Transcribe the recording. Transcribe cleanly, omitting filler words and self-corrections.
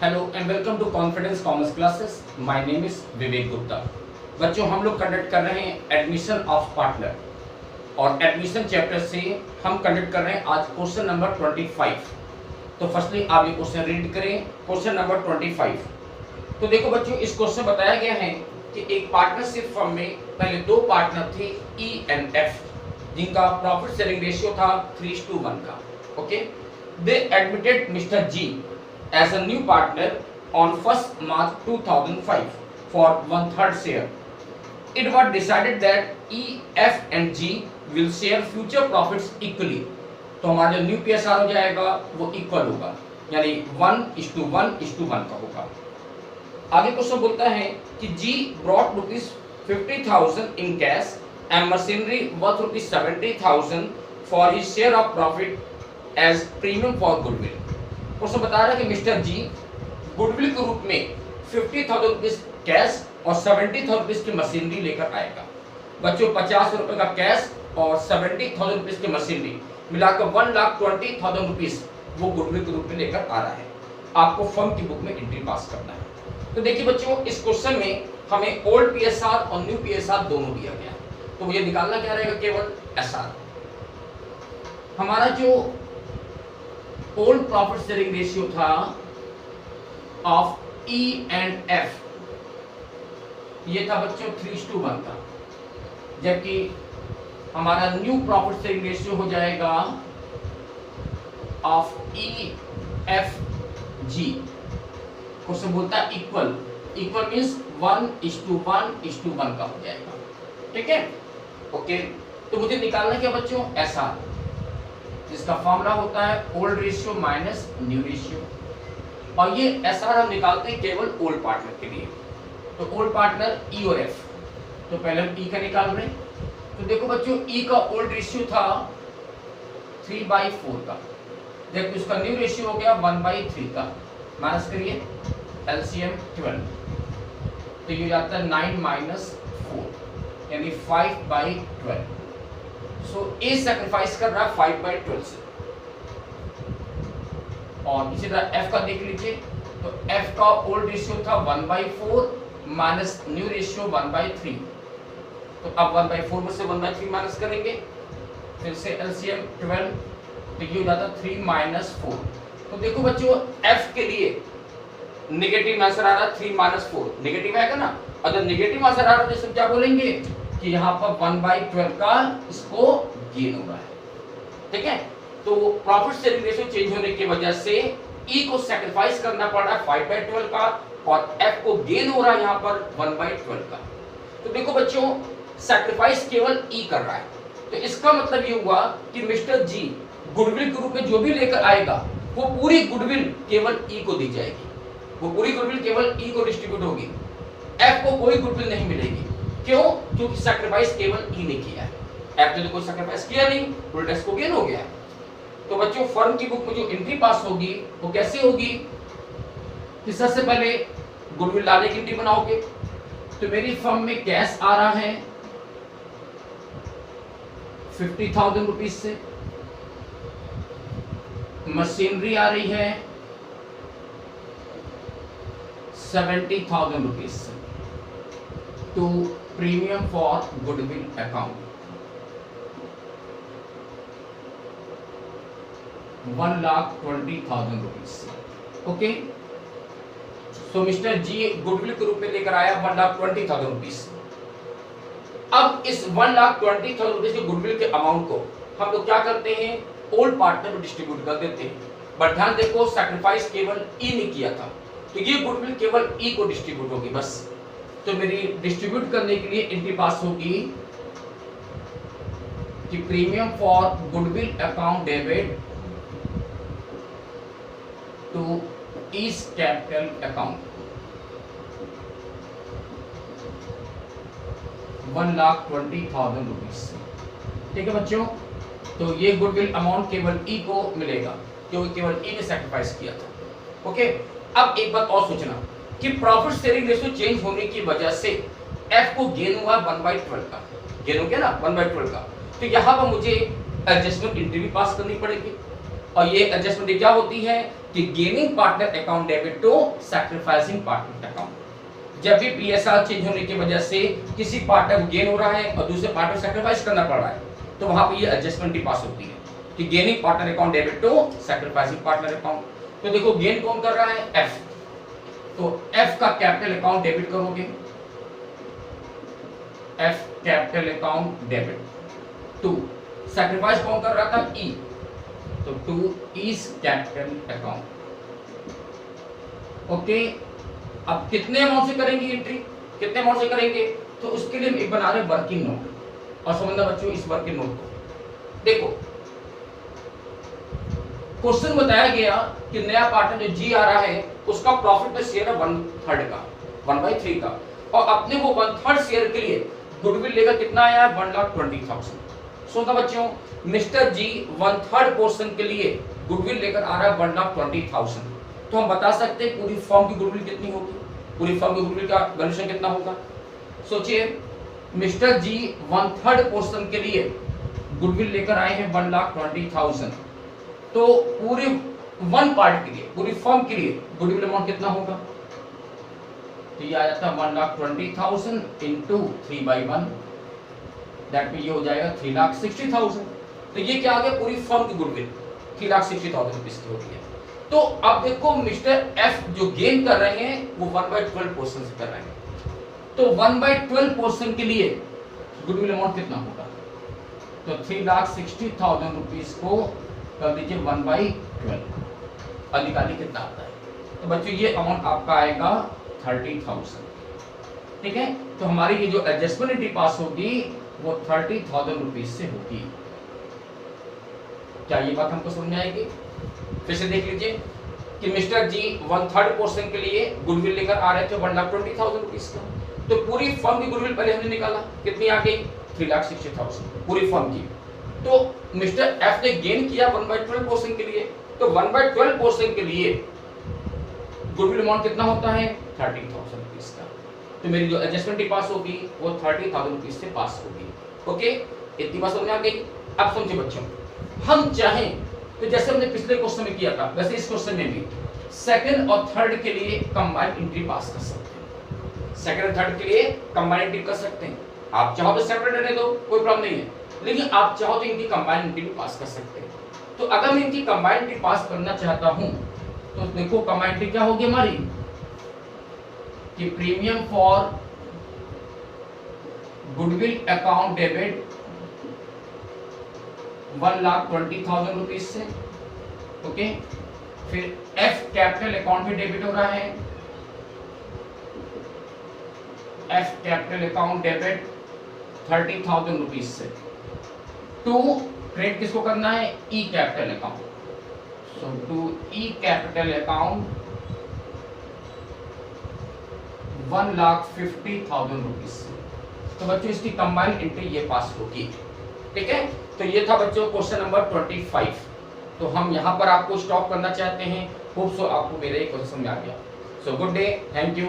Hello and welcome to confidence commerce classes. My name is Vivek Gupta. बच्चों, हम लोग conduct कर रहे हैं एडमिशन ऑफ पार्टनर और एडमिशन चैप्टर से हम कंडक्ट कर रहे हैं आज क्वेश्चन नंबर 25। तो फर्स्टली आप ये क्वेश्चन रीड करें, क्वेश्चन नंबर 25। तो देखो बच्चों, इस क्वेश्चन बताया गया है कि एक पार्टनरशिप फर्म में पहले दो पार्टनर थे ई एंड एफ, जिनका प्रॉफिट शेयरिंग रेशियो था 3:1 का। Okay, they admitted mister G as a new partner on 1st March 2005 for 1/3 share. It was decided that E, F and G will share future profits equally. तो हमारा जो new PSR हो जाएगा वो equal होगा, यानी 1:1:1 का होगा। आगे क्वेश्चन बोलता है कि G brought ₹50,000 in cash and machinery worth ₹70,000 for his share of profit as premium for goodwill. Question बता रहा है कि मिस्टर जी गुडविल के रूप में 50,000 रुपीज कैश और 70,000 रुपीज की मशीनरी लेकर आएगा। बच्चों, 50 रुपए का कैश और 70,000 रुपीज की मशीनरी मिलाकर 1,20,000 रुपीज वो गुडविल के रूप में लेकर आ रहा है। आपको फर्म की बुक में एंट्री पास करना है। तो देखिए बच्चों, इस क्वेश्चन में हमें ओल्ड PSR और न्यू PSR दोनों दिया गया, तो मुझे निकालना क्या रहेगा, केवल SR। हमारा जो ओल्ड प्रॉफिट शेयरिंग रेशियो था ऑफ E एंड F, ये था बच्चों 3:1 का, जबकि हमारा न्यू प्रॉफिट शेयरिंग रेशियो हो जाएगा of E, F, G। Question बोलता है इक्वल, इक्वल मीन्स 1:1:1 का हो जाएगा। ठीक है, ओके। तो मुझे निकालना क्या बच्चों, SR, जिसका फॉर्मूला होता है old ratio minus new ratio, और ये SR हम निकालते हैं केवल ओल्ड पार्टनर के लिए। तो ओल्ड पार्टनर E और F, तो पहले हम E का निकाल रहे हैं। तो देखो बच्चों, E का ओल्ड रेशियो था 3/4 का, जबकि उसका न्यू रेशियो हो गया 1/3 का। माइनस करिए, LCM 12, तो ये जाता है 9 - 4 यानी 5/12। सो ए सैक्रिफाइस कर रहा है 5/12 से। और इसी तरह F का देख लीजिए, तो F का ओल्ड रेशियो था 1/4 माइनस न्यू रेशियो 1/3। तो अब 1/4 में से 1/3 माइनस करेंगे, फिर से LCM 12, तो ये हो जाता 3 - 4। तो देखो बच्चों, F के लिए नेगेटिव आंसर आ रहा है 3 - 4, नेगेटिव आएगा ना। अगर नेगेटिव आंसर आ रहा है तो क्या बोलेंगे कि यहाँ पर 1/12 का इसको गेन हो रहा है। ठीक है, तो प्रॉफिट शेयरिंग रेशियो चेंज होने की वजह से E को सैक्रिफाइस करना पड़ रहा है 5/12 का, और F को गेन हो रहा है यहाँ पर 1/12 का। तो देखो बच्चों, सैक्रिफाइस केवल E कर रहा है, तो इसका मतलब ये हुआ कि मिस्टर जी गुडविल के रूप में जो भी लेकर आएगा वो पूरी गुडविल केवल E को दी जाएगी, वो पूरी गुडविल केवल E को डिस्ट्रीब्यूट होगी, F को कोई गुडविल नहीं मिलेगी। क्यों? क्योंकि सैक्रिफाइस केवल E ने किया है, F ने तो कोई सैक्रिफाइस किया नहीं, उल्टा इसको गेन हो गया है। तो बच्चों, फर्म की बुक में जो एंट्री पास होगी वो कैसे होगी कि सबसे पहले गुडविल लाने की एंट्री बनाओगे। तो मेरी फर्म में कैश आ रहा है 50,000 रुपीज से, मशीनरी आ रही है 70,000 रुपीज से, to premium for goodwill account 1,20,000 rupees. Okay, so mister G goodwill के रूप में लेकर आया 1,20,000 रुपीज। अब इस 1,20,000 रुपीज के गुडविल के अमाउंट को हम लोग क्या करते हैं, ओल्ड पार्टनर में डिस्ट्रीब्यूट कर देते हैं। बट ध्यान देखो, सैक्रिफाइस केवल E ने किया था, तो ये गुडविल केवल E को डिस्ट्रीब्यूट होगी बस। तो मेरी डिस्ट्रीब्यूट करने के लिए एंट्री पास होगी कि premium for goodwill account debit to E's capital account 1,20,000 rupees. ठीक है बच्चों, तो ये गुडविल अमाउंट केवल E को मिलेगा क्योंकि केवल E ने सैक्रिफाइस किया था। ओके, अब एक बात और सोचना कि प्रॉफिट शेयरिंग रेशियो चेंज होने की वजह से F को गेन हुआ 1/12 का, गेन हो गया ना 1/12 का। तो यहाँ पर मुझे एडजस्टमेंट एंट्री भी पास करनी पड़ेगी, और ये एडजस्टमेंट क्या होती है कि gaining partner account debit to sacrificing partner account. जब भी पीएसआर चेंज होने की वजह से किसी पार्टनर को गेन हो रहा है और दूसरे पार्टनर को सैक्रिफाइस करना पड़ रहा है, तो वहां पे ये एडजस्टमेंट ही पास होती है कि gaining partner account debit to sacrificing partner account. तो देखो गेन कौन कर रहा है? एफ। तो एफ का कैपिटल अकाउंट डेबिट करोगे, F capital account debit to sacrifice कौन कर रहा था? ई, तो to E's capital account. Okay, अब कितने अमाउंट से करेंगे एंट्री, कितने अमाउंट से करेंगे? तो उसके लिए एक बना रहे वर्किंग नोट। और समझना बच्चों इस वर्किंग नोट को, देखो क्वेश्चन बताया गया कि नया पार्टनर जो जी आ रहा है उसका प्रॉफिट में शेयर है 1/3 का, 1/3 का, और अपने को 1/3 शेयर के लिए गुडविल लेकर कितना आया है? 1,20,000। सुनता बच्चों, मिस्टर जी 1/3 पोर्शन के लिए गुडविल लेकर आ रहा है 1,20,000। तो हम बता सकते हैं पूरी फर्म की गुडविल कितनी होगी, पूरी फर्म की गुडविल का वैल्यूएशन कितना होगा? सोचिए, मिस्टर जी 1/3 पोर्शन के लिए गुडविल लेकर आए हैं 1,20,000, तो पूरे वन पार्ट के लिए, पूरी फर्म के लिए गुडविल अमाउंट कितना होगा? तो ये आ जाता है 1,20,000 इंटू 3/1, दैट मीन ये हो जाएगा 3,60,000। तो ये क्या आ गया? पूरी फर्म की गुडविल 3,60,000 रुपीस की होती है। तो अब देखो मिस्टर एफ जो गेन कर रहे हैं वो 1/12 पोर्शन से कर रहे हैं, तो 1/12 पोर्शन के लिए गुडविल अमाउंट कितना होगा? तो 3,60,000 रुपीस को कर दीजिए 1/12, अधिकारी कितना आता है? तो बच्चों ये अमाउंट आपका आएगा 30,000। ठीक है, तो हमारी ये जो एडजस्टमेंट पास होगी वो 30,000 रुपीस से होगी। क्या ये बात हमको समझ में आएगी? फिर से देख लीजिए कि मिस्टर जी 1/3 पोर्शन के लिए गुडविल लेकर आ रहे थे 1,20,000 रुपीस का, तो पूरी फर्म की गुडविल पहले हमने निकाला, कितनी आ गई? 3,60,000 पूरी फर्म की। तो मिस्टर एफ ने गेन किया 1/12 पोर्शन के लिए, तो 1/12 पोर्शन के लिए गुडविल अमाउंट कितना होता है? 30,000 रुपीस का। तो मेरी जो एडजस्टमेंट पास होगी वो 30,000 रुपीस से पास होगी। ओके, इतनी बात समझ आ गई? अब समझिए बच्चों, हम चाहें तो जैसे हमने पिछले क्वेश्चन में किया था वैसे इस क्वेश्चन में भी सेकंड और थर्ड के लिए कंबाइंड एंट्री पास कर सकते हैं, सेकंड और थर्ड के लिए कंबाइंड एंट्री कर सकते हैं। आप चाहो तो सेपरेट रहने दो, कोई प्रॉब्लम नहीं है, लेकिन आप चाहो तो इनकी कंबाइंड एंट्री भी पास कर सकते हैं। तो अगर मैं इनकी कंबाइंड एंट्री पास करना चाहता हूं तो देखो कंबाइंड एंट्री क्या होगी हमारी कि premium for goodwill account debit 1,20,000 rupees से। ओके, फिर एफ कैपिटल अकाउंट में डेबिट हो रहा है, F capital account debit 30,000 rupees से। टू क्रेडिट किसको करना है? E capital account, so to E capital account 1,50,000 rupees से। तो बच्चों इसकी कंबाइंड एंट्री ये पास होगी। ठीक है, तो ये था बच्चों क्वेश्चन नंबर 25। तो हम यहाँ पर आपको स्टॉप करना चाहते हैं। होप सो आपको मेरा ये क्वेश्चन में आ गया। So good day, thank you.